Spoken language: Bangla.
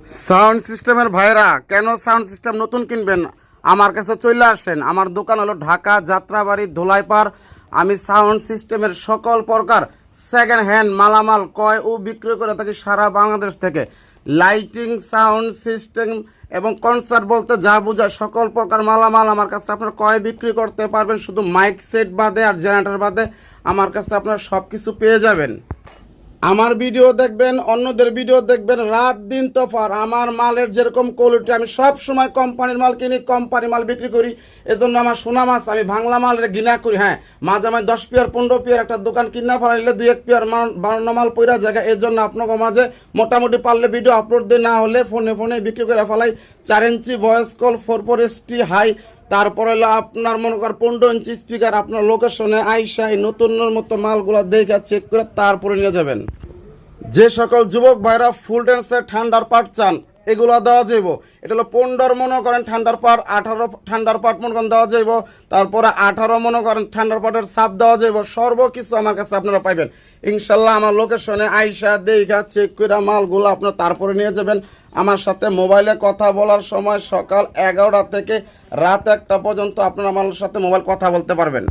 সাউন্ড সিস্টেমের ভাইরা কেন সাউন্ড সিস্টেম নতুন কিনবেন? আমার কাছে চলে আসেন। আমার দোকান হলো ঢাকা যাত্রাবাড়ি ধোলাইপাড়। আমি সাউন্ড সিস্টেমের সকল প্রকার সেকেন্ড হ্যান্ড মালামাল ক্রয় ও বিক্রয় করে থাকি সারা বাংলাদেশ থেকে। লাইটিং, সাউন্ড সিস্টেম এবং কনসার্ট বলতে যা বোঝায় সকল প্রকার মালামাল আমার কাছে আপনার ক্রয় বিক্রি করতে পারবেন। শুধু মাইক সেট বাদে আর জেনারেটর বাদে আমার কাছে আপনার সব কিছু পেয়ে যাবেন। আমার ভিডিও দেখবেন, অন্যদের ভিডিও দেখবেন, রাত দিন তফার। আমার মালের যেরকম কোয়ালিটি, আমি সব সময় কোম্পানির মাল কিনি, কোম্পানি মাল বিক্রি করি। এজন্য আমার সুনাম আছে। আমি বাংলা মালের ঘৃণা করি। হ্যাঁ, মাঝে মাঝে 10 পেয়ার 15 পেয়ার একটা দোকান কিনা ফেলাইলে 2-1 পেয়ার বানানো মাল পইরা জায়গা। এই জন্য আপনাকে মাঝে মোটামুটি পারলে ভিডিও আপলোড দিয়ে, না হলে ফোনে ফোনে বিক্রি করে ফেলাই। 4 inch voice call, 4.4 ST high, তারপরে হলো আপনার মনে করেন 15 ইঞ্চি স্পিকার। আপনার লোকেশনে আইসাই নতুনের মতো মালগুলো দেখে চেক করে তারপরে নিয়ে যাবেন। যে সকল যুবক ভাইরা ফুল ড্যান্সের ঠান্ডার পাট চান, এগুলো দেওয়া যাইব। এটা হলো 15 মনে করেন ঠান্ডার পাট, 18 ঠান্ডার পাট মনে করেন দেওয়া যাইব। তারপরে 18 মনে করেন ঠান্ডার পাটের ছাপ দেওয়া যাইব। সর্বকিছু আমার কাছে আপনারা পাইবেন ইনশাল্লাহ। আমার লোকেশনে আইসা দেখা চেক করে মালগুলো আপনার তারপরে নিয়ে যাবেন। আমার সাথে মোবাইলে কথা বলার সময় সকাল 11টা থেকে রাত 1টা পর্যন্ত আপনারা আমার সাথে মোবাইল কথা বলতে পারবেন।